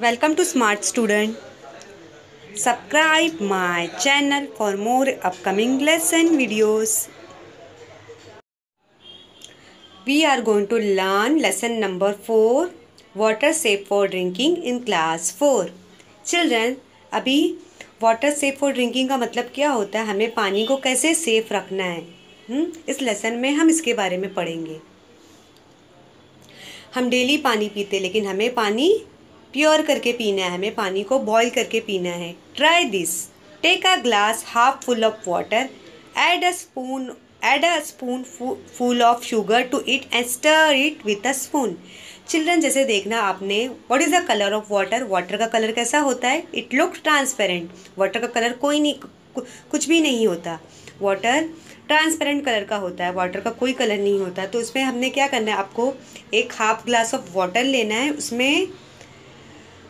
Welcome to Smart Student. Subscribe my channel for more upcoming lesson videos. We are going to learn lesson number 4, water safe for drinking in class 4. Children, अभी water safe for drinking का मतलब क्या होता है, हमें पानी को कैसे सेफ रखना है। इस लेसन में हम इसके बारे में पढ़ेंगे। हम डेली पानी पीते, लेकिन हमें पानी प्योर करके पीना है, हमें पानी को बॉईल करके पीना है। Try this. Take a glass half full of water, add a spoon full of sugar to it and stir it with a spoon. Children, जैसे देखना आपने, what is the colour of water. Water का colour कैसा होता है? It look transparent. Water का colour कोई नहीं, कुछ भी नहीं होता। वाटर ट्रांसपेरेंट कलर का होता है, वाटर का कोई कलर नहीं होता। तो उसमें हमने क्या करना है, आपको एक हाफ ग्लास ऑफ वाटर लेना है, उसमें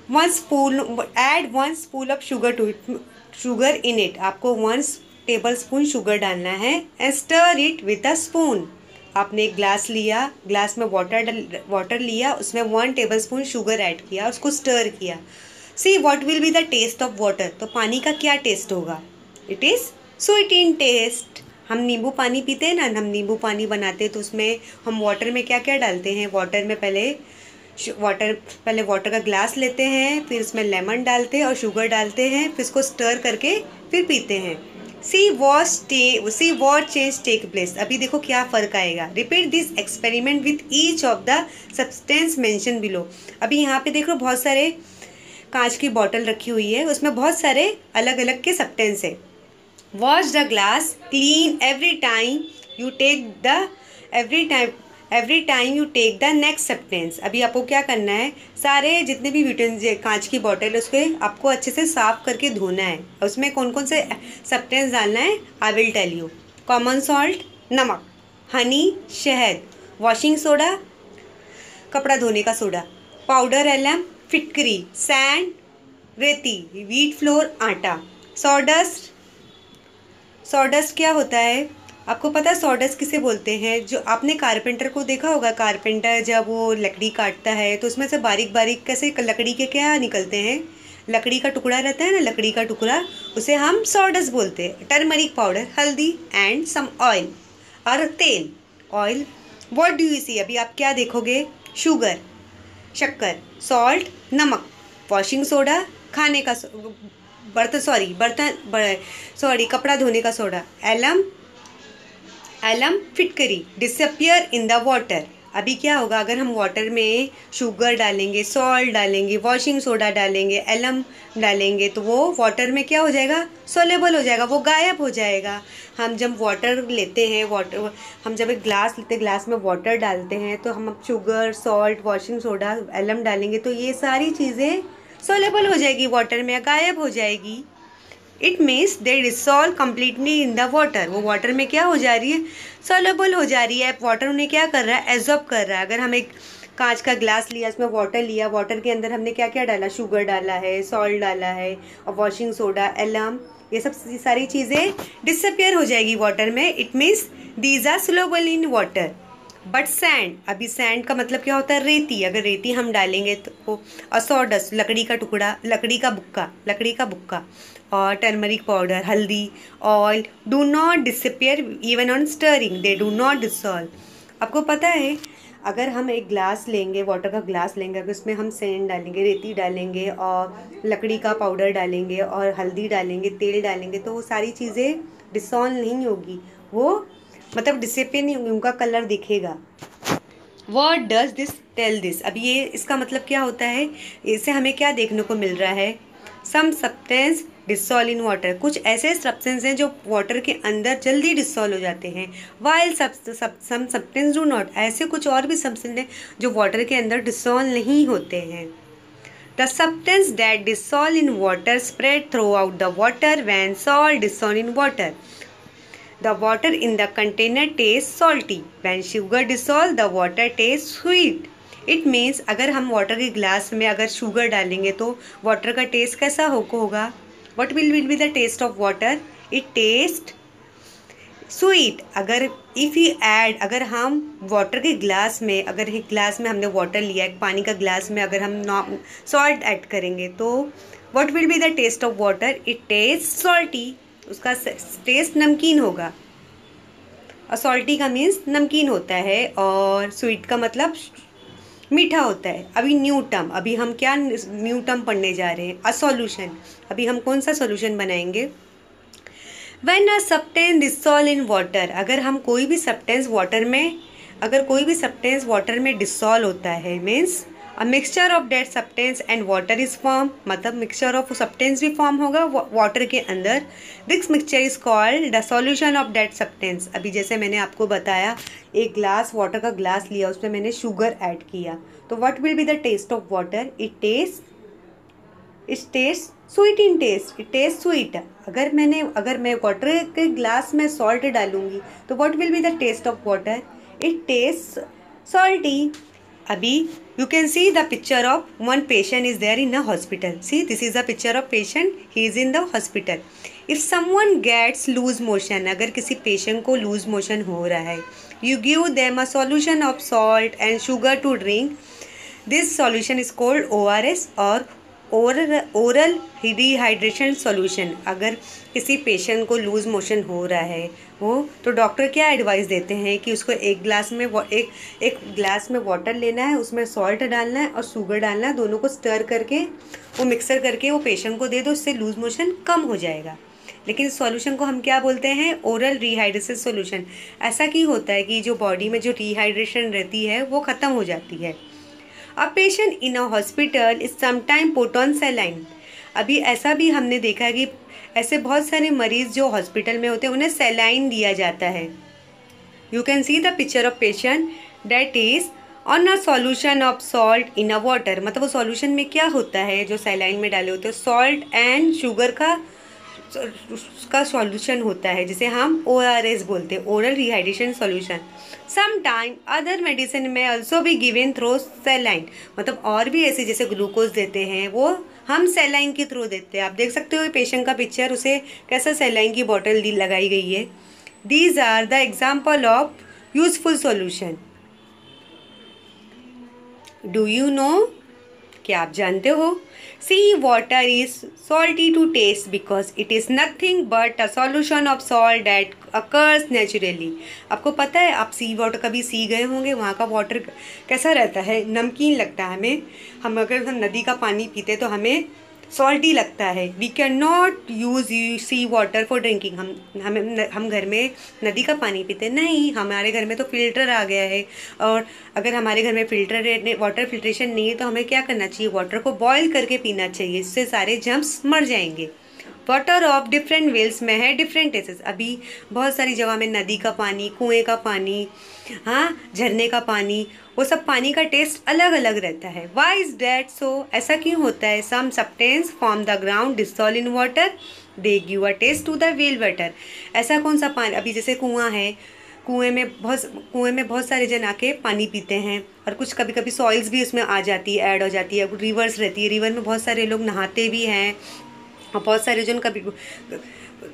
add 1 spoon of sugar in it. आपको 1 टेबल स्पून शुगर डालना है and stir it with a spoon. आपने एक ग्लास लिया, ग्लास में वाटर लिया, उसमें 1 टेबल स्पून शुगर ऐड किया, उसको स्टर किया। See what will be the taste of water. तो पानी का क्या टेस्ट होगा? It is sweet in taste. हम नींबू पानी पीते हैं ना, हम नींबू पानी बनाते हैं तो उसमें हम वाटर में क्या क्या डालते हैं? वाटर में पहले वाटर का ग्लास लेते हैं, फिर उसमें लेमन डालते हैं और शुगर डालते हैं, फिर इसको स्टर करके फिर पीते हैं। See what change take place. अभी देखो क्या फ़र्क आएगा। Repeat this experiment with each of the substance mention below. अभी यहाँ पे देखो बहुत सारे कांच की बॉटल रखी हुई है, उसमें बहुत सारे अलग अलग के सब्सटेंस है। Wash the glass clean every time you take the next substance. अभी आपको क्या करना है, सारे जितने भी कांच की बॉटल है उसको आपको अच्छे से साफ करके धोना है। उसमें कौन कौन से सब्सटेंस डालना है, I will tell you. Common salt नमक, हनी शहद, वॉशिंग सोडा कपड़ा धोने का सोडा, पाउडर एलम फिटकरी, सैंड रेती, व्हीट फ्लोर आटा, सॉडस्ट क्या होता है? आपको पता है सॉडस्ट किसे बोलते हैं? जो आपने कारपेंटर को देखा होगा, कारपेंटर जब वो लकड़ी काटता है तो उसमें से बारीक बारीक कैसे लकड़ी के क्या निकलते हैं? लकड़ी का टुकड़ा रहता है ना, लकड़ी का टुकड़ा, उसे हम सॉडस्ट बोलते हैं। टर्मरिक पाउडर, हल्दी एंड सम ऑयल और तेल। ऑयल, व्हाट डू यू सी? अभी आप क्या देखोगे? शुगर शक्कर, सॉल्ट नमक, वॉशिंग सोडा खाने का कपड़ा धोने का सोडा, एलम फिटकरी, डिसअपियर इन द वाटर। अभी क्या होगा, अगर हम वाटर में शुगर डालेंगे, सॉल्ट डालेंगे, वॉशिंग सोडा डालेंगे, एलम डालेंगे, तो वो वाटर में क्या हो जाएगा? सोलेबल हो जाएगा, वो गायब हो जाएगा। हम जब वाटर लेते हैं, हम जब एक ग्लास लेते हैं, ग्लास में वाटर डालते हैं, तो हम sugar, salt, washing soda, alum डालेंगे तो ये सारी चीज़ें सोलेबल हो जाएगी, वाटर में गायब हो जाएगी। It means they dissolve completely in the water. वो वाटर में क्या हो जा रही है? सोलेबल हो जा रही है। वाटर उन्हें क्या कर रहा है? एब्जॉर्ब कर रहा है। अगर हम एक कांच का ग्लास लिया, इसमें वाटर लिया, वाटर के अंदर हमने क्या क्या डाला? शुगर डाला है, सॉल्ट डाला है और वॉशिंग सोडा, एलम, ये सब सारी चीज़ें डिसअपियर हो जाएगी वाटर में। It means these are soluble in water. But sand, अभी सैंड का मतलब क्या होता है? रेती। अगर रेती हम डालेंगे तो, और सॉडस्ट, लकड़ी का टुकड़ा, लकड़ी का बुक्का और टर्मरिक पाउडर, हल्दी, oil do not disappear even on stirring, they do not dissolve. आपको पता है, अगर हम एक ग्लास लेंगे, वाटर का ग्लास लेंगे, अगर उसमें हम सैंड डालेंगे, रेती डालेंगे और लकड़ी का पाउडर डालेंगे और हल्दी डालेंगे, तेल डालेंगे, तो वो सारी चीज़ें डिसॉल्व नहीं होगी, वो मतलब डिसअपियर नहीं होगी, उनका कलर दिखेगा। What does this tell this? अब ये इसका मतलब क्या होता है? इससे हमें क्या देखने को मिल रहा है? Some substance dissolve in water. कुछ ऐसे सब्सटेंस हैं जो वाटर के अंदर जल्दी डिसॉल्व हो जाते हैं, while some substance do not. ऐसे कुछ और भी सब्सटेंस हैं जो वाटर के अंदर डिसॉल्व नहीं होते हैं। The substance that dissolve in water spread through out the water when salt dissolve in water. The water in the container tastes salty. When sugar dissolve, the water tastes sweet. It means अगर हम water के glass में अगर sugar डालेंगे तो water का test कैसा होगा? What will be the taste of water? It tastes sweet, अगर इफ़ यू ऐड, अगर हम वाटर के ग्लास में, अगर एक ग्लास में हमने वाटर लिया है, पानी का ग्लास में अगर हम सॉल्ट ऐड करेंगे तो what will be the taste of water? It taste salty, उसका टेस्ट नमकीन होगा। और सॉल्टी का मीन्स नमकीन होता है और स्वीट का मतलब मीठा होता है। अभी न्यू टर्म, अभी हम क्या न्यू टर्म पढ़ने जा रहे हैं? A solution. अभी हम कौन सा सॉल्यूशन बनाएंगे? When a substance dissolve in water, अगर हम कोई भी सब्सटेंस वाटर में, अगर कोई भी सब्सटेंस वाटर में डिसॉल्व होता है, means a mixture of that substance and water is form, मतलब मिक्सचर ऑफ सब्सटेंस भी फॉर्म होगा वाटर के अंदर। This mixture is called the solution of that substance. अभी जैसे मैंने आपको बताया, एक ग्लास वाटर का ग्लास लिया, उसमें मैंने शुगर ऐड किया, तो what will be the taste of water? It taste sweet in taste, it taste sweet. अगर मैं वाटर के ग्लास में सॉल्ट डालूंगी तो what will be the taste of water? It taste salty. अभी you can see the picture of one patient is there in a hospital. See, this is a picture of patient, he is in the hospital. If someone gets loose motion, अगर किसी patient को loose motion हो रहा है, you give them a solution of salt and sugar to drink. This solution is called ORS और oral rehydration solution. अगर किसी patient को लूज मोशन हो रहा है वो, तो डॉक्टर क्या एडवाइस देते हैं कि उसको एक ग्लास में वाटर लेना है, उसमें सॉल्ट डालना है और शुगर डालना है, दोनों को स्टर करके वो मिक्सर करके वो पेशेंट को दे दो, उससे लूज मोशन कम हो जाएगा। लेकिन इस सॉल्यूशन को हम क्या बोलते हैं? Oral rehydration solution. ऐसा क्यों होता है कि जो बॉडी में जो रिहाइड्रेशन रहती है वो ख़त्म हो जाती है। A patient in a hospital is sometimes put on saline. अभी ऐसा भी हमने देखा है कि ऐसे बहुत सारे मरीज जो हॉस्पिटल में होते हैं उन्हें सैलाइन दिया जाता है। You can see the picture of patient that is on a solution of salt in a water. मतलब वो सॉल्यूशन में क्या होता है जो सैलाइन में डाले होते हैं? सॉल्ट एंड शुगर का उसका सॉल्यूशन होता है, जिसे हम ORS बोलते हैं, oral rehydration solution. Sometime other medicine में ऑल्सो भी गिवन थ्रू सैलाइन, मतलब और भी ऐसे जैसे ग्लूकोज देते हैं वो हम सैलाइन के थ्रू देते हैं। आप देख सकते हो पेशेंट का पिक्चर, उसे कैसा सैलाइन की बॉटल लगाई गई है। These are the example of useful solution. Do you know, क्या आप जानते हो? Sea water is salty to taste because it is nothing but a solution of salt that occurs naturally. आपको पता है, आप सी वाटर कभी सी गए होंगे, वहाँ का वाटर कैसा रहता है? नमकीन लगता है हमें। हम अगर हम नदी का पानी पीते तो हमें सॉल्टी लगता है। We can not use sea water for drinking. हम घर में नदी का पानी पीते नहीं, हमारे घर में तो फिल्टर आ गया है। और अगर हमारे घर में वाटर फिल्ट्रेशन नहीं है तो हमें क्या करना चाहिए? वाटर को बॉयल करके पीना चाहिए, इससे सारे जर्म्स मर जाएंगे। वाटर ऑफ डिफरेंट वेल्स में है डिफरेंट टेस्ट। अभी बहुत सारी जगह में नदी का पानी, कुएं का पानी, हाँ, झरने का पानी, वो सब पानी का टेस्ट अलग अलग रहता है। Why is that so? ऐसा क्यों होता है? Some substance from the ground dissolve in water, they give a taste to the well water. ऐसा कौन सा पानी? अभी जैसे कुआं है, कुएं में बहुत सारे जन आके पानी पीते हैं, और कुछ कभी कभी सॉइल्स भी उसमें आ जाती है, ऐड हो जाती है। रिवर्स रहती है, रिवर में बहुत सारे लोग नहाते भी हैं और बहुत सारे जन कभी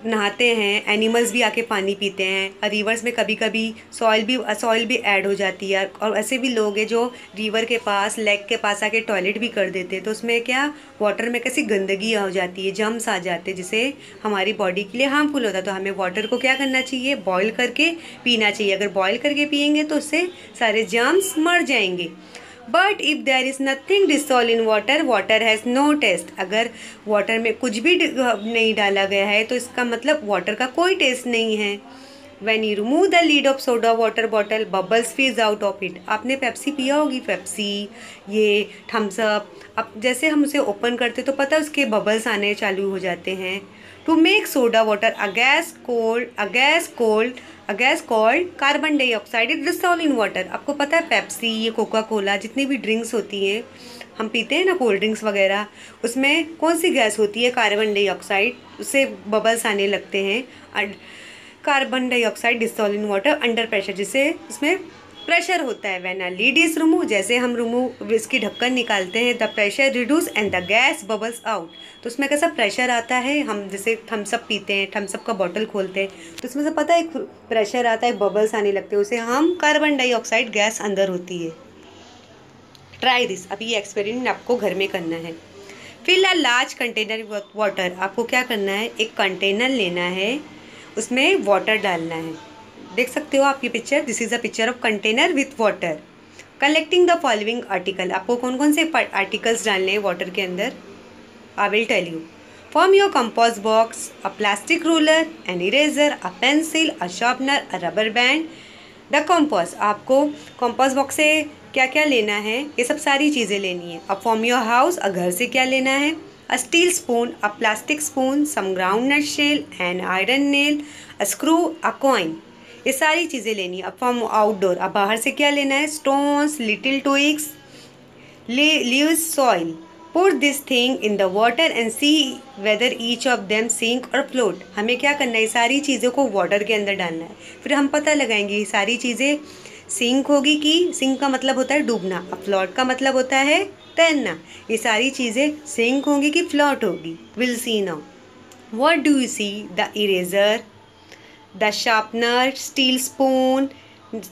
नहाते हैं, एनिमल्स भी आके पानी पीते हैं। और रिवर्स में कभी कभी सॉइल भी ऐड हो जाती है। और ऐसे भी लोग हैं जो रिवर के पास, लेक के पास आके टॉयलेट भी कर देते हैं, तो उसमें क्या, वाटर में कैसी गंदगी हो जाती है, जर्म्स आ जाते हैं, जिससे हमारी बॉडी के लिए हार्मफुल होता है। तो हमें वाटर को क्या करना चाहिए? बॉयल करके पीना चाहिए। अगर बॉयल करके पियेंगे तो उससे सारे जर्म्स मर जाएंगे। But if there is nothing dissolve in water, water has no taste. अगर वाटर में कुछ भी नहीं डाला गया है तो इसका मतलब वाटर का कोई टेस्ट नहीं है। When you remove the lid of soda water bottle, bubbles fizz out of it. आपने पेप्सी पिया होगी, पेप्सी, ये थम्स अप। अब जैसे हम उसे ओपन करते तो पता है उसके बबल्स आने चालू हो जाते हैं। To make soda water a gas called carbon dioxide is dissolve in water. आपको पता है पेप्सी, ये कोका कोला, जितनी भी ड्रिंक्स होती हैं, हम पीते हैं ना कोल्ड ड्रिंक्स वगैरह, उसमें कौन सी गैस होती है? Carbon dioxide. उससे बबल्स आने लगते हैं। Carbon dioxide dissolve in water under pressure, जिससे उसमें प्रेशर होता है। When a lid is remove, जैसे हम रिमूव इसकी ढक्कन निकालते हैं, the pressure reduce and the gas bubbles out. तो उसमें कैसा प्रेशर आता है, हम जैसे थम्सअप पीते हैं, थम्सअप का बॉटल खोलते हैं तो उसमें से पता है प्रेशर आता है, बबल्स आने लगते हैं, उसे हम कार्बन डाइऑक्साइड गैस अंदर होती है। ट्राई दिस, अभी ये एक्सपेरिमेंट आपको घर में करना है। Fill a large container water, आपको क्या करना है, एक कंटेनर लेना है, उसमें वाटर डालना है। देख सकते हो आप ये picture, this is a picture of container with water. Collecting the following article, आपको कौन कौन से आर्टिकल्स डालने हैं वाटर के अंदर, I will tell you. From your compost box, a plastic ruler, an eraser, a pencil, a sharpener, a rubber band. The compost, आपको compost box से क्या क्या लेना है, ये सब सारी चीज़ें लेनी है। अब फॉर्म योर हाउस, घर से क्या लेना है, a steel spoon, a plastic spoon, some ground nut shell, an iron nail, a screw, a coin, ये सारी चीज़ें लेनी है। अब फॉर्म आउटडोर, अब बाहर से क्या लेना है, stones, little twigs, leaves, soil. Put this thing in the water and see whether each of them sink और फ्लोट। हमें क्या करना है, सारी चीज़ों को वाटर के अंदर डालना है, फिर हम पता लगाएंगे ये सारी चीज़ें सिंक होगी कि, सिंक का मतलब होता है डूबना, अब फ्लोट का मतलब होता है तैरना, ये सारी चीज़ें सिंक होंगी कि फ्लोट होगी। Will see now. What do you see, the eraser, the sharpener, steel spoon,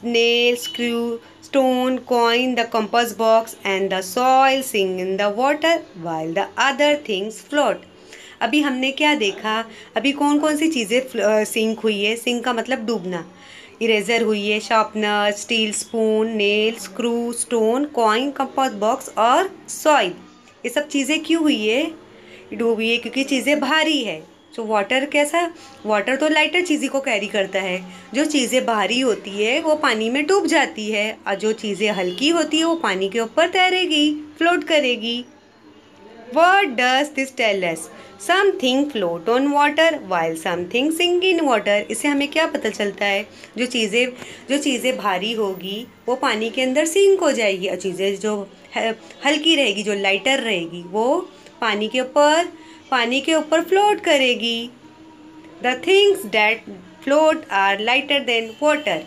nail, screw, stone, coin, the compass box and the soil sink in the water while the other things float. अभी हमने क्या देखा, अभी कौन कौन सी चीज़ें sink हुई है, सिंक का मतलब डूबना, इरेजर हुई है, sharpener, steel spoon, nail, screw, stone, coin, compass box और सॉइल। ये सब चीज़ें क्यों हुई है, डूबी है क्योंकि चीज़ें भारी है। तो वाटर कैसा, वाटर तो लाइटर चीज़ी को कैरी करता है, जो चीज़ें भारी होती है वो पानी में डूब जाती है, और जो चीज़ें हल्की होती है वो पानी के ऊपर तैरेगी, फ्लोट करेगी। What does this tell us? Something float on water while something sink in water. इससे हमें क्या पता चलता है, जो चीज़ें भारी होगी वो पानी के अंदर सिंक हो जाएगी, और चीज़ें जो हल्की रहेगी, जो लाइटर रहेगी, वो पानी के ऊपर फ्लोट करेगी। The things that float are lighter than water.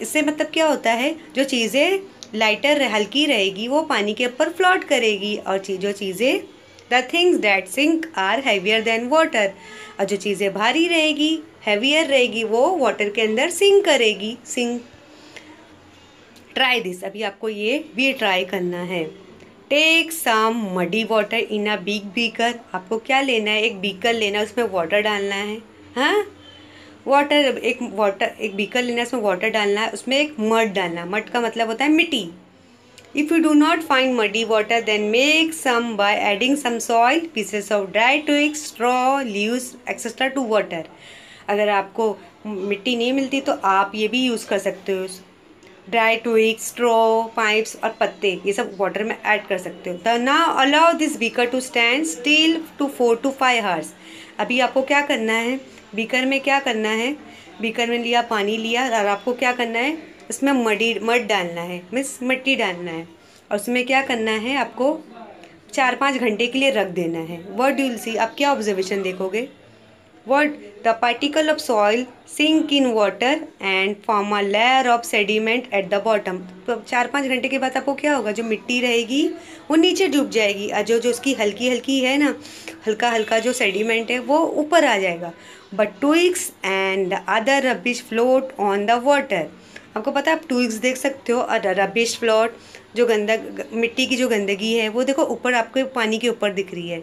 इससे मतलब क्या होता है, जो चीज़ें लाइटर हल्की रहेगी वो पानी के ऊपर फ्लोट करेगी, और जो चीज़ें the things that sink are heavier than water, और जो चीज़ें भारी रहेगी, हैवियर रहेगी, वो वाटर के अंदर सिंक करेगी। ट्राई दिस, अभी आपको ये भी ट्राई करना है। Take some muddy water in a big beaker, आपको क्या लेना है, एक बीकर लेना है, उसमें वाटर डालना है। हाँ, एक बीकर लेना है, उसमें वाटर डालना है, उसमें एक मड डालना है, मड का मतलब होता है मिट्टी। If you do not find muddy water then make some by adding some soil, pieces of dry twigs, straw, leaves etcetera to water. अगर आपको मिट्टी नहीं मिलती तो आप ये भी यूज़ कर सकते हो, ड्राई ट्विग्स, स्ट्रॉ, पाइप्स और पत्ते, ये सब वाटर में ऐड कर सकते हो। The now allow this beaker to stand still to 4 to 5 hours। अभी आपको क्या करना है, बीकर में क्या करना है, बीकर में लिया पानी लिया, और आपको क्या करना है, इसमें मड डालना है, मीन्स मिट्टी डालना है, और उसमें क्या करना है, आपको 4-5 घंटे के लिए रख देना है। व्हाट यू विल सी, आप क्या ऑब्जर्वेशन देखोगे, what the particle of soil sink in water and form a layer of sediment at the bottom। तो 4-5 घंटे के बाद आपको क्या होगा, जो मिट्टी रहेगी वो नीचे डूब जाएगी, और जो जो उसकी हल्की हल्की है ना, हल्का हल्का जो सेडिमेंट है वो ऊपर आ जाएगा। But twigs and other rubbish float on the water. आपको पता है, आप ट्विग्स देख सकते हो, और रबिश फ्लोट, जो मिट्टी की जो गंदगी है वो देखो ऊपर आपको पानी के ऊपर दिख रही है।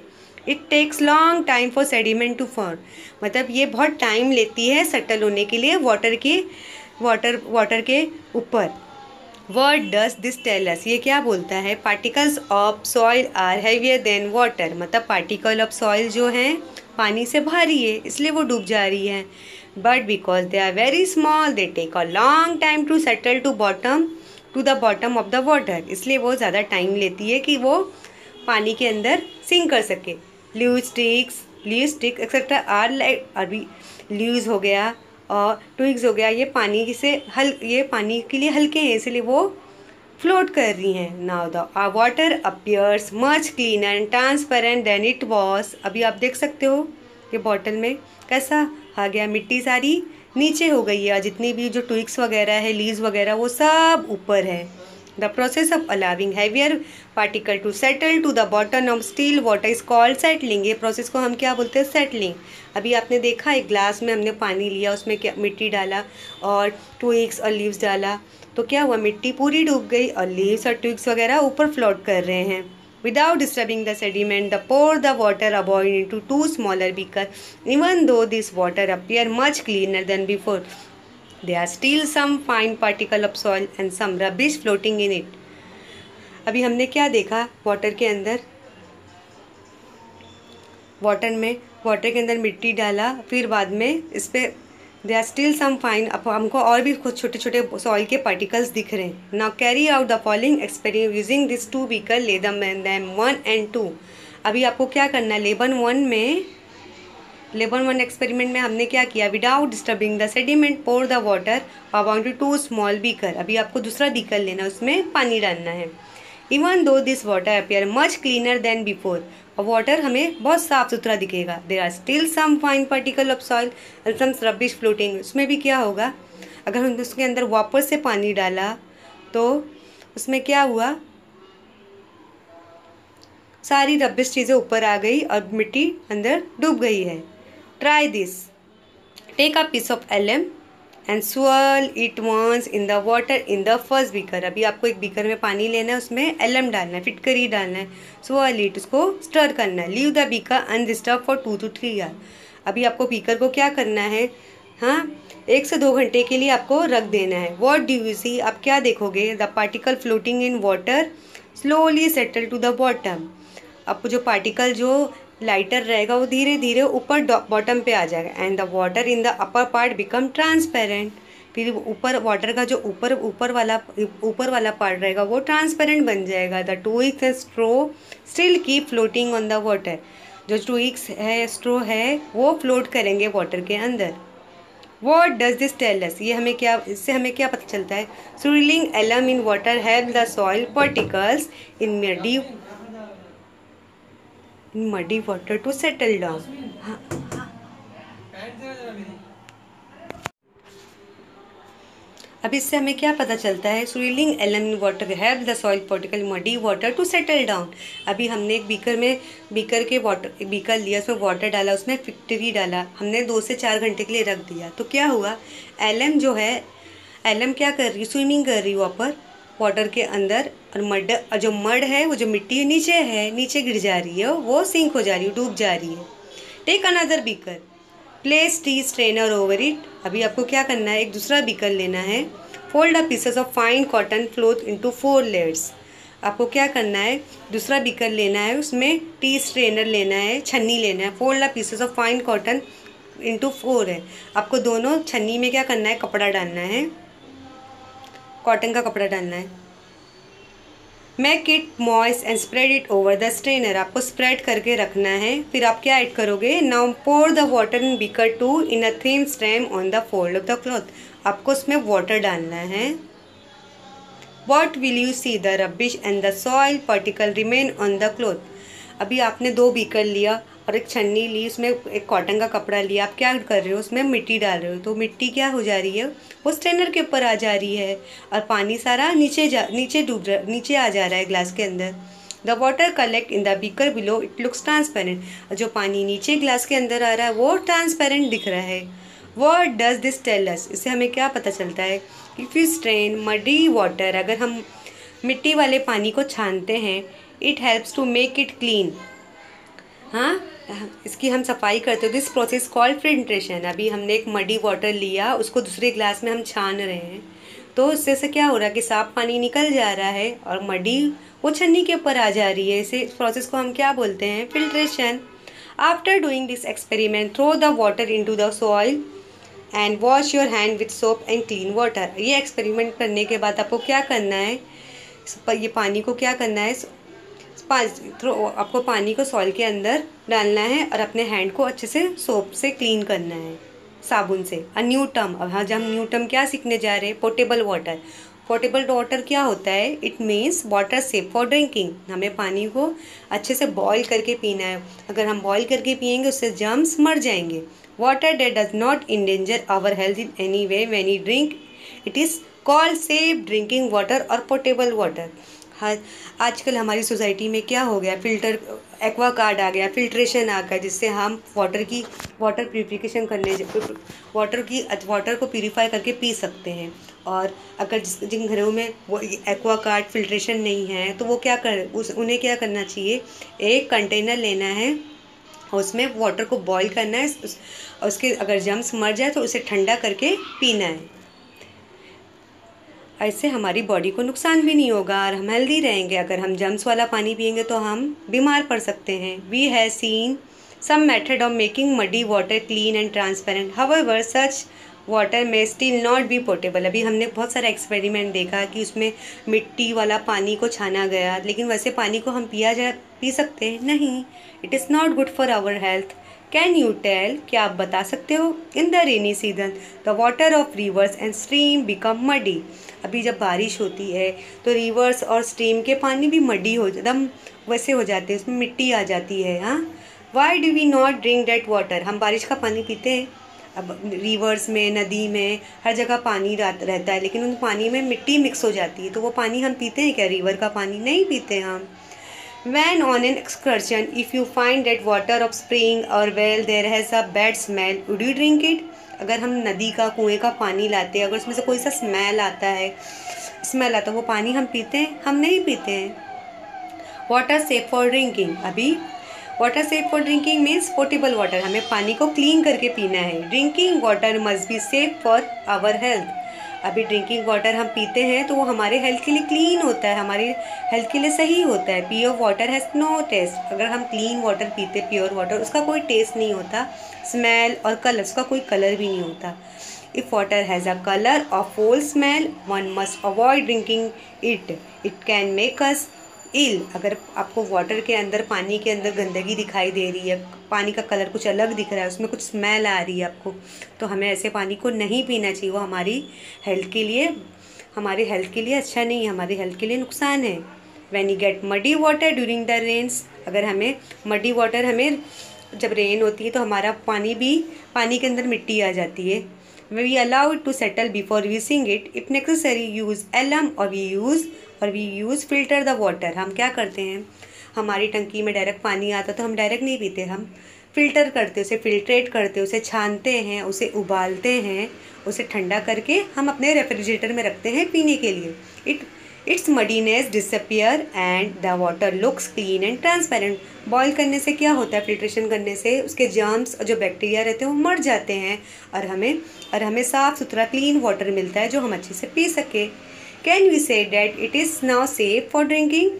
It takes long time for sediment to form, मतलब ये बहुत टाइम लेती है सेटल होने के लिए वाटर के ऊपर। What does this tell us, ये क्या बोलता है, particles of soil are heavier than water, मतलब पार्टिकल ऑफ सॉइल जो हैं पानी से भारी है इसलिए वो डूब जा रही है। But because they are very small they take a long time to settle to the bottom of the water, इसलिए वो ज़्यादा टाइम लेती है कि वो पानी के अंदर सिंक कर सके। Leave stick etcetera are like, अभी लीव्स हो गया और ट्विग्स हो गया, ये पानी के लिए हल्के हैं इसलिए वो फ्लोट कर रही हैं। Now the water appears much cleaner and transparent than it was. अभी आप देख सकते हो ये बॉटल में कैसा आ गया, मिट्टी सारी नीचे हो गई है, जितनी भी जो ट्विग्स वगैरह है, लीव्स वगैरह, वो सब ऊपर है। The process of allowing heavier particle to settle to the bottom of still water is called settling. ये प्रोसेस को हम क्या बोलते हैं? सेटलिंग। अभी आपने देखा एक ग्लास में हमने पानी लिया, उसमें क्या मिट्टी डाला और ट्विग्स और लीव्स डाला, तो क्या हुआ? मिट्टी पूरी डूब गई और लीव्स और ट्विग्स वगैरह ऊपर फ्लोट कर रहे हैं। Without disturbing the sediment, pour the water above into two smaller beakers. Even though this water appear much cleaner than before, there are still some fine particle of soil and some rubbish floating in it. अभी हमने क्या देखा? Water के अंदर water के अंदर मिट्टी डाला, फिर बाद में इस पर they are still some fine, अब हमको और भी कुछ छोटे छोटे सॉइल के पार्टिकल्स दिख रहे हैं। Now carry out the following experiment using this two beaker, लेदम 1 and 2। अभी आपको क्या करना है? लेबल वन एक्सपेरिमेंट में हमने क्या किया? Without disturbing the sediment pour the water about 2 small beaker. अभी आपको दूसरा बीकर लेना है, उसमें पानी डालना है। Even though this water appear much cleaner than before, और वाटर हमें बहुत साफ सुथरा दिखेगा। There are still some fine particle of soil and some rubbish floating. उसमें भी क्या होगा? अगर हमने उसके अंदर वापस से पानी डाला तो उसमें क्या हुआ? सारी रबिश चीज़ें ऊपर आ गई और मिट्टी अंदर डूब गई है। Try this, take a piece of alum and swirl it once in the water in the first beaker। अभी आपको एक बीकर में पानी लेना है, उसमें एलम डालना है, फिटकरी डालना है, swirl it, उसको स्टर करना है। Leave the beaker undisturb for 2 to 3 hours। अभी आपको बीकर को क्या करना है? हाँ, 1 से 2 घंटे के लिए आपको रख देना है। व्हाट डू यू सी, आप क्या देखोगे? The particle floating in water slowly settle to the bottom. अब जो पार्टिकल जो लाइटर रहेगा वो धीरे धीरे ऊपर बॉटम पे आ जाएगा। And the water in the upper part become transparent. फिर ऊपर वाटर का जो ऊपर वाला पार्ट रहेगा वो ट्रांसपेरेंट बन जाएगा। The twigs and straw still keep floating on the water. जो ट्विग्स है, स्ट्रो है, वो फ्लोट करेंगे वाटर के अंदर। What does this tell us? इससे हमें क्या पता चलता है? swirling alum in water help the soil particles in muddy water to settle down। अब इससे हमें क्या पता चलता है? swirling alum in water help the soil particle in muddy water to settle down। अभी हमने एक बीकर लिया, उसमें वाटर डाला, उसमें फिटकरी डाला, हमने 2 से 4 घंटे के लिए रख दिया, तो क्या हुआ? एलम क्या कर रही है? स्विमिंग कर रही है ऊपर वाटर के अंदर, और जो मड है, वो जो मिट्टी नीचे गिर जा रही है, वो सिंक हो जा रही है, डूब जा रही है। Take another beaker, place tea strainer over it. अभी आपको क्या करना है? एक दूसरा बीकर लेना है। Fold the pieces of fine cotton cloth into 4 layers. आपको क्या करना है? दूसरा बीकर लेना है, उसमें टी स्ट्रेनर लेना है, छन्नी लेना है। Fold the pieces of fine cotton into 4 है। आपको दोनों छन्नी में क्या करना है? कपड़ा डालना है, कॉटन का कपड़ा डालना है। Make it moist and spread it over the strainer. आपको स्प्रेड करके रखना है। फिर आप क्या ऐड करोगे? Now pour the water in beaker 2 in a thin stream on the fold of the cloth. आपको उसमें वाटर डालना है। What will you see? The rubbish and the soil particle remain on the cloth. अभी आपने 2 beaker लिया और एक छन्नी ली, उसमें एक कॉटन का कपड़ा लिया। आप क्या कर रहे हो? उसमें मिट्टी डाल रहे हो, तो मिट्टी क्या हो जा रही है? वो स्ट्रेनर के ऊपर आ जा रही है और पानी सारा नीचे आ जा रहा है ग्लास के अंदर। The water collect in the beaker below, it looks transparent. जो पानी नीचे ग्लास के अंदर आ रहा है वो ट्रांसपेरेंट दिख रहा है। What does this tell us? इससे हमें क्या पता चलता है? If you strain muddy water, अगर हम मिट्टी वाले पानी को छानते हैं, it helps to make it clean. हाँ, इसकी हम सफाई करते हो। This process called filtration. अभी हमने एक मडी वाटर लिया, उसको दूसरे ग्लास में हम छान रहे हैं, तो इससे से क्या हो रहा है कि साफ पानी निकल जा रहा है और मडी वो छन्नी के ऊपर आ जा रही है। इस प्रोसेस को हम क्या बोलते हैं? Filtration. After doing this experiment, throw the water into the soil and wash your hand with soap and clean water. ये एक्सपेरिमेंट करने के बाद आपको क्या करना है? ये पानी को क्या करना है? आपको पानी को सॉइल के अंदर डालना है और अपने हैंड को अच्छे से सोप से क्लीन करना है, साबुन से। अ न्यू टर्म, अब हाँ, जब हम न्यू टर्म क्या सीखने जा रहे हैं? Portable water. पोर्टेबल वाटर क्या होता है? It means water safe for drinking. हमें पानी को अच्छे से बॉईल करके पीना है। अगर हम बॉईल करके पियेंगे उससे जर्म्स मर जाएंगे। Water that does not endanger our health in any way when we drink it is called safe drinking water और पोर्टेबल वाटर। हर आजकल हमारी सोसाइटी में क्या हो गया, फिल्टर एक्वा गार्ड आ गया, फिल्ट्रेशन आ गया, जिससे हम वाटर प्यूरिफिकेशन करने वाटर को प्यूरिफाई करके पी सकते हैं। और अगर जिन घरों में वो एक्वा गार्ड फिल्ट्रेशन नहीं है तो वो उन्हें क्या करना चाहिए, एक कंटेनर लेना है, उसमें वाटर को बॉईल करना है, उसके अगर जर्म्स मर जाए तो उसे ठंडा करके पीना है। ऐसे हमारी बॉडी को नुकसान भी नहीं होगा और हम हेल्दी रहेंगे। अगर हम जर्म्स वाला पानी पियेंगे तो हम बीमार पड़ सकते हैं। We have seen some method of making muddy water clean and transparent, however such water may still not be portable. अभी हमने बहुत सारा एक्सपेरिमेंट देखा कि उसमें मिट्टी वाला पानी को छाना गया, लेकिन वैसे पानी को हम पी सकते हैं? नहीं, it is not good for our health. Can you tell, क्या आप बता सकते हो? In the rainy season the water of rivers and stream become muddy. अभी जब बारिश होती है तो रिवर्स और स्ट्रीम के पानी भी मडी हो एकदम वैसे हो जाते हैं, उसमें मिट्टी आ जाती है। हाँ, why do we not drink that water? हम बारिश का पानी पीते हैं। अब रिवर्स में, नदी में, हर जगह पानी रहता है, लेकिन उन पानी में मिट्टी मिक्स हो जाती है, तो वो पानी हम पीते हैं क्या? रिवर का पानी नहीं पीते हम। When on an excursion, if you find that water of spring or well there has a bad smell, would you drink it? अगर हम नदी का, कुएं का पानी लाते हैं, अगर उसमें से कोई सा स्मेल आता है, वो पानी हम पीते हैं? हम नहीं पीते हैं। वाटर सेफ फॉर ड्रिंकिंग, अभी water safe for drinking means portable water, हमें पानी को क्लीन करके पीना है। Drinking water must be safe for our health. अभी ड्रिंकिंग वाटर हम पीते हैं तो वो हमारे हेल्थ के लिए क्लीन होता है, हमारी हेल्थ के लिए सही होता है। Pure water has no taste. अगर हम क्लीन वाटर पीते, प्योर वाटर, उसका कोई टेस्ट नहीं होता, स्मेल और कलर, उसका कोई कलर भी नहीं होता। If water has a colour or foul smell, one must avoid drinking it, it can make us ill. अगर आपको वाटर के अंदर, पानी के अंदर गंदगी दिखाई दे रही है, पानी का कलर कुछ अलग दिख रहा है, उसमें कुछ स्मेल आ रही है आपको, तो हमें ऐसे पानी को नहीं पीना चाहिए। वो हमारी हेल्थ के लिए अच्छा नहीं है, हमारी हेल्थ के लिए नुकसान है। When you get muddy water during the rains, अगर हमें मडी वाटर, हमें जब रेन होती है तो हमारा पानी के अंदर मिट्टी आ जाती है। We allow it to settle before using it, if necessary use alum or we use filter the water. हम क्या करते हैं, हमारी टंकी में डायरेक्ट पानी आता तो हम डायरेक्ट नहीं पीते, हम फ़िल्टर करते, उसे फिल्ट्रेट करते, उसे छानते हैं, उसे उबालते हैं, उसे ठंडा करके हम अपने रेफ्रिजरेटर में रखते हैं पीने के लिए। Its muddiness disappear and the water looks clean and transparent. Boil करने से क्या होता है, फिल्ट्रेशन करने से उसके जर्म्स और जो बैक्टीरिया रहते हैं वो मर जाते हैं और हमें साफ़ सुथरा क्लीन वाटर मिलता है जो हम अच्छे से पी सके। Can we say that it is now safe for drinking?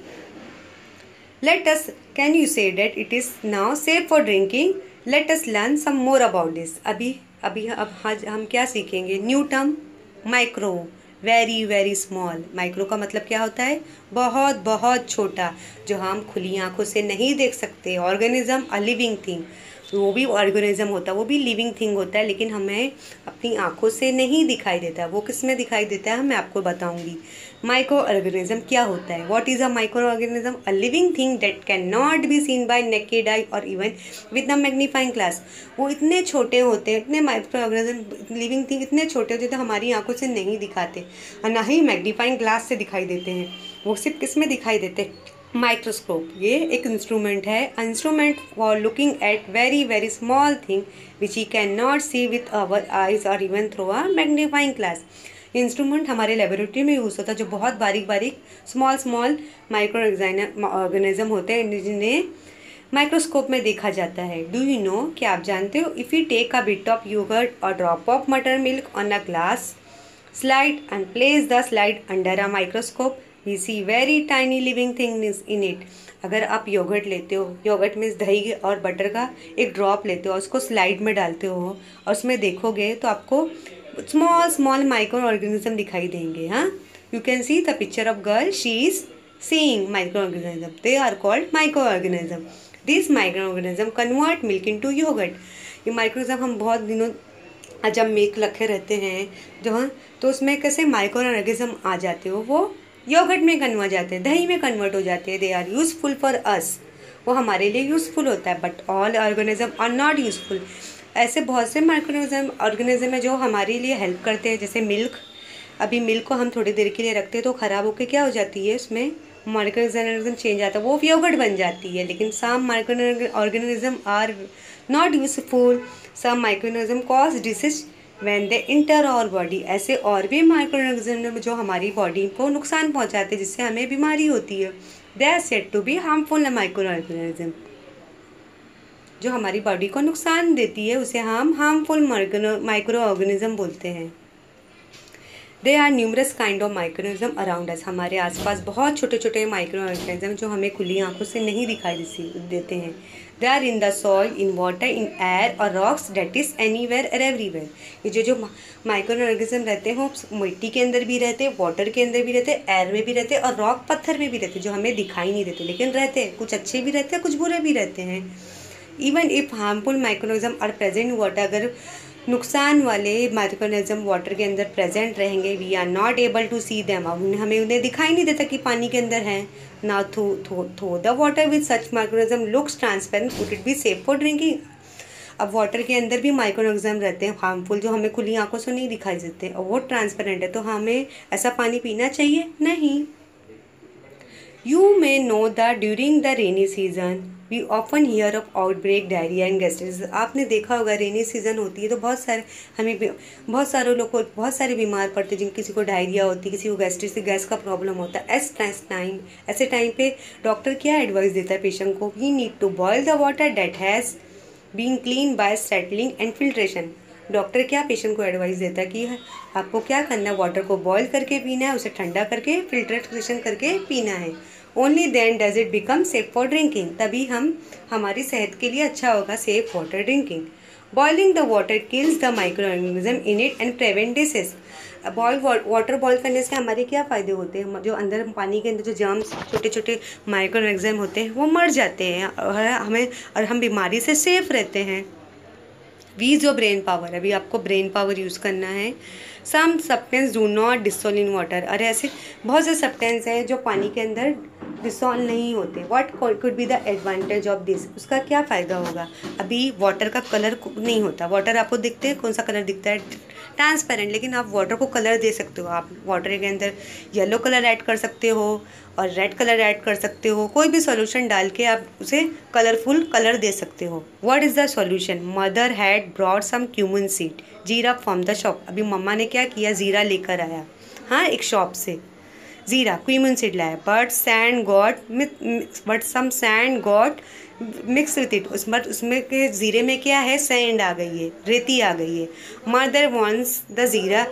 Can you say that it is now safe for drinking? Let us learn some more about this. अब हम क्या सीखेंगे? New term, micro, very very small. Micro का मतलब क्या होता है? बहुत बहुत छोटा, जो हम खुली आंखों से नहीं देख सकते। ऑर्गेनिज्म, अ लिविंग थिंग, वो भी ऑर्गेनिज्म होता है, वो भी लिविंग थिंग होता है, लेकिन हमें अपनी आंखों से नहीं दिखाई देता। वो किस में दिखाई देता है, मैं आपको बताऊंगी। माइक्रो ऑर्गेनिज्म क्या होता है? What is a microorganism? A living thing that can not be seen by naked eye or even with the magnifying glass. वो इतने छोटे होते हैं, इतने माइक्रो ऑर्गेनिज्म, लिविंग थिंग इतने छोटे होते हैं तो हमारी आंखों से नहीं दिखाते और ना ही मैग्नीफाइंग ग्लास से दिखाई देते हैं। वो सिर्फ किस में दिखाई देते हैं? माइक्रोस्कोप। ये एक इंस्ट्रूमेंट है, instrument for looking at very very small thing which he can not see with our eyes or even through a magnifying glass. Instrument हमारे लेबोरेटरी में यूज़ होता है, जो बहुत बारीक बारीक स्मॉल माइक्रो ऑर्गेनिज्म होते हैं जिन्हें माइक्रोस्कोप में देखा जाता है। डू यू नो, क्या आप जानते हो? If you take a bit of yogurt or drop of butter milk on a glass slide and place the slide under a microscope, we see very tiny living things in it. अगर आप yogurt लेते हो, yogurt में दही और butter का एक drop लेते हो और उसको स्लाइड में डालते हो और उसमें देखोगे तो आपको स्मॉल माइक्रो ऑर्गेनिज्म दिखाई देंगे। हाँ, you can see the picture of girl, she is seeing micro organism, they are called micro organism. This micro organism convert milk into yogurt. ये माइक्रो ऑर्गेनिज्म हम बहुत दिनों जब मिल्क रखे रहते हैं जो, तो उसमें कैसे माइक्रो ऑर्गेनिज्म आ जाते हो, वो योगर्ट में कन्वर्ट हो जाते हैं, दही में कन्वर्ट हो जाते हैं। They are useful for us, वो हमारे लिए यूज़फुल होता है। But all organism are not useful. ऐसे बहुत से माइक्रो ऑर्गेनिज्म है जो हमारे लिए हेल्प करते हैं, जैसे मिल्क। अभी मिल्क को हम थोड़ी देर के लिए रखते हैं तो ख़राब होकर क्या हो जाती है, उसमें माइक्रो ऑर्गेनिज्म चेंज आता है, वो योगर्ट बन जाती है। लेकिन some micro organism are not useful, some micro organism cause disease when they enter our body. ऐसे और भी माइक्रो ऑर्गेनिज्म जो हमारी बॉडी को नुकसान पहुंचाते हैं, जिससे हमें बीमारी होती है। They are said to be harmful micro organism. जो हमारी बॉडी को नुकसान देती है उसे हम हार्मफुल माइक्रो ऑर्गेनिज्म बोलते हैं। They are numerous kind of micro organism around us. हमारे आसपास बहुत छोटे छोटे माइक्रो ऑर्गेनिज्म जो हमें खुली आंखों से नहीं दिखाई देते हैं। They are in the soil, in water, in air और रॉक्स, डेट इज एनीवेयर और एवरीवेयर। ये जो माइक्रो ऑर्गेनिज्म रहते हैं वो मिट्टी के अंदर भी रहते हैं, वाटर के अंदर भी रहते हैं, एयर में भी रहते हैं और रॉक पत्थर में भी रहते हैं, जो हमें दिखाई नहीं देते लेकिन रहते हैं। कुछ अच्छे भी रहते हैं, कुछ बुरे भी रहते हैं। Even if harmful microorganism are present in water, अगर नुकसान वाले माइक्रोनिज्म वाटर के अंदर प्रेजेंट रहेंगे, we are not able to see them, हमें उन्हें दिखाई नहीं देता कि पानी के अंदर हैं। ना थो the water with such माइक्रोनिज्म looks transparent, would it be safe for drinking. अब वाटर के अंदर भी माइक्रोनिज्म रहते हैं हार्मफुल, जो हमें खुली आंखों से नहीं दिखाई देते और वो ट्रांसपेरेंट है, तो हमें ऐसा पानी पीना चाहिए? नहीं। You may know that during the rainy season we often hear of outbreak diarrhoea and gastritis. आपने देखा होगा रेनी सीजन होती है तो बहुत सारे लोग को बहुत सारे बीमार पड़ते हैं, जिन किसी को डायरिया होती है, किसी को गैस्ट्रिटिस गैस का प्रॉब्लम होता है। ऐसे टाइम पे डॉक्टर क्या एडवाइस देता है पेशेंट को? We need to boil the water that has been clean by settling and filtration. Doctor क्या पेशेंट को एडवाइस देता है कि आपको क्या करना है, वाटर को बॉयल करके पीना है, उसे ठंडा करके फिल्ट्रेशन करके पीना है। Only then does it become safe for drinking, तभी हमारी सेहत के लिए अच्छा होगा safe water drinking. Boiling the water kills the micro organism in it and prevent disease. Water boil करने से हमारे क्या फ़ायदे होते हैं? जो अंदर पानी के अंदर जो जर्म्स छोटे छोटे माइक्रो ऑर्गेनिज्म होते हैं वो मर जाते हैं और हम बीमारी से सेफ रहते हैं। वीज योर ब्रेन पावर, अभी आपको ब्रेन पावर यूज़ करना है। Some substance do not dissolve in water, अरे ऐसे बहुत से सब्सटेंस हैं जो पानी के अंदर डिसॉल्व नहीं होते। What could be the advantage of this, उसका क्या फ़ायदा होगा? अभी वाटर का कलर नहीं होता, वाटर आपको दिखते हैं कौन सा कलर दिखता है? ट्रांसपेरेंट, लेकिन आप वाटर को कलर दे सकते हो। आप वाटर के अंदर येलो कलर ऐड कर सकते हो और रेड कलर ऐड कर सकते हो, कोई भी सॉल्यूशन डाल के आप उसे कलरफुल कलर दे सकते हो। What is the solution? Mother had brought some cumin seed jeera from the shop. अभी मम्मा ने क्या किया, ज़ीरा लेकर आया, हाँ, एक शॉप से ज़ीरा क्यूमिन सीड लाया। But some sand got mixed with it, उसमें के ज़ीरे में क्या है, सैंड आ गई है, रेती आ गई है। मदर वॉन्ट्स द ज़ीरा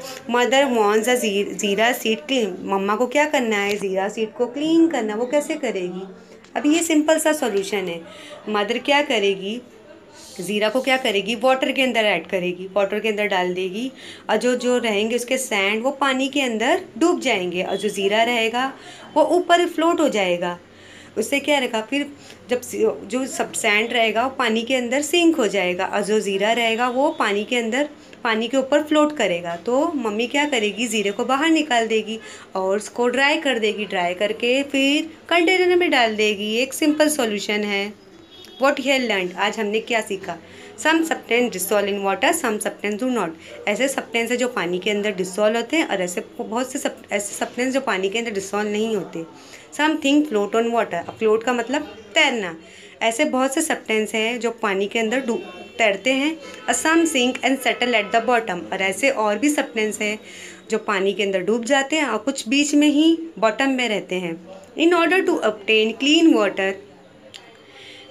सीड क्लीन, मम्मा को क्या करना है, ज़ीरा सीड को क्लीन करना। वो कैसे करेगी? अभी ये सिंपल सा सॉल्यूशन है। मदर क्या करेगी, ज़ीरा को क्या करेगी, वाटर के अंदर ऐड करेगी, वाटर के अंदर डाल देगी और जो रहेंगे उसके सैंड वो पानी के अंदर डूब जाएंगे और जो ज़ीरा रहेगा वो ऊपर फ्लोट हो जाएगा। उससे क्या रहेगा, फिर जब जो सब सैंड रहेगा वो पानी के अंदर सिंक हो जाएगा और जो ज़ीरा रहेगा वो पानी के ऊपर फ्लोट करेगा। तो मम्मी क्या करेगी, ज़ीरे को बाहर निकाल देगी और उसको ड्राई कर देगी, ड्राई करके फिर कंटेनर में डाल देगी। एक सिंपल सॉल्यूशन है। What you have learned, आज हमने क्या सीखा? Some substance dissolve in water, some substance do not. ऐसे सब्सटेंस है जो पानी के अंदर डिसॉल्व होते हैं और ऐसे बहुत से ऐसे सब्सटेंस जो पानी के अंदर डिसॉल्व नहीं होते। Something float on water, float का मतलब तैरना। ऐसे बहुत से सब्सटेंस हैं जो पानी के अंदर तैरते हैं। Some sink and settle at the bottom, और ऐसे और भी सब्सटेंस हैं जो पानी के अंदर डूब जाते हैं और कुछ बीच में ही बॉटम में रहते हैं। In order to obtain clean water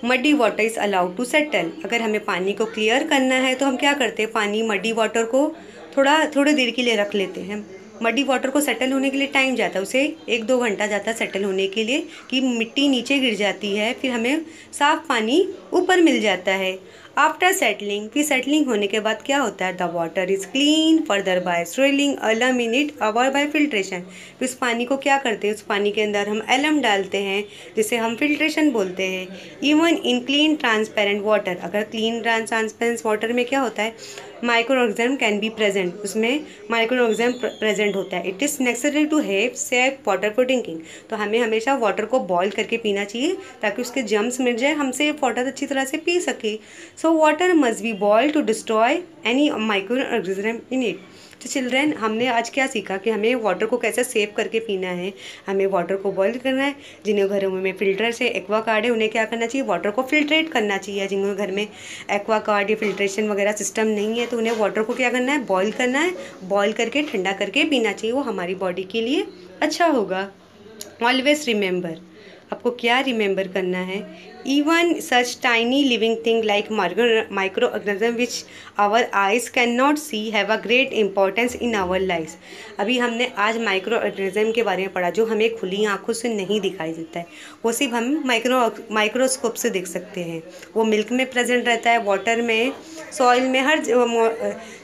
muddy water is allowed to settle. अगर हमें पानी को क्लियर करना है तो हम क्या करते हैं, मडी वाटर को थोड़ी देर के लिए रख लेते हैं। मडी वाटर को सेटल होने के लिए टाइम जाता है, उसे 1-2 घंटा जाता है सेटल होने के लिए, कि मिट्टी नीचे गिर जाती है, फिर हमें साफ़ पानी ऊपर मिल जाता है। आफ्टर सेटलिंग, फिर सेटलिंग होने के बाद क्या होता है, the water is clean further by swilling alum in it or by filtration. फिर उस पानी को क्या करते हैं, उस पानी के अंदर हम एलम डालते हैं जिसे हम फिल्ट्रेशन बोलते हैं। Even in clean transparent water, अगर क्लीन ट्रांसपेरेंट वाटर में क्या होता है, micro organism can be present, उसमें माइक्रो ऑर्गेनिज्म प्रेजेंट होता है। It is necessary to have safe water for drinking, तो हमें हमेशा वाटर को बॉईल करके पीना चाहिए ताकि उसके जर्म्स मिट जाए, हम सेफ वाटर अच्छी तरह से पी सके। So water must be boiled to destroy any micro organism in it. तो चिल्ड्रेन, हमने आज क्या सीखा कि हमें वाटर को कैसे सेव करके पीना है। हमें वाटर को बॉईल करना है। जिन्हें घरों में फिल्टर से एक्वागार्ड है उन्हें क्या करना चाहिए, वाटर को फिल्ट्रेट करना चाहिए। जिन्हें घर में एक्वागार्ड या फिल्ट्रेशन वगैरह सिस्टम नहीं है तो उन्हें वाटर को क्या करना है, बॉईल करना है। बॉईल करके ठंडा करके पीना चाहिए, वो हमारी बॉडी के लिए अच्छा होगा। ऑलवेज रिमेंबर, आपको क्या रिमेंबर करना है, even such tiny living thing like micro organism which our eyes can not see have a great importance in our life. अभी हमने आज माइक्रो ऑर्गेनिज्म के बारे में पढ़ा जो हमें खुली आंखों से नहीं दिखाई देता है, वो सिर्फ हम माइक्रोस्कोप से देख सकते हैं। वो मिल्क में प्रेजेंट रहता है, वाटर में, सॉइल में, हर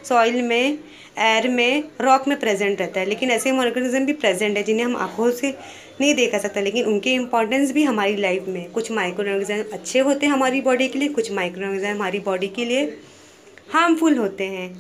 सॉइल में, एयर में, रॉक में प्रेजेंट रहता है। लेकिन ऐसे ऑर्गेनिज्म भी प्रेजेंट है जिन्हें हम आंखों से नहीं देखा सकता, लेकिन उनके इंपॉर्टेंस भी हमारी लाइफ में। कुछ माइक्रो ऑर्गेनिज्म अच्छे होते हैं हमारी बॉडी के लिए, कुछ माइक्रो ऑर्गेनिज्म हमारी बॉडी के लिए हार्मफुल होते हैं।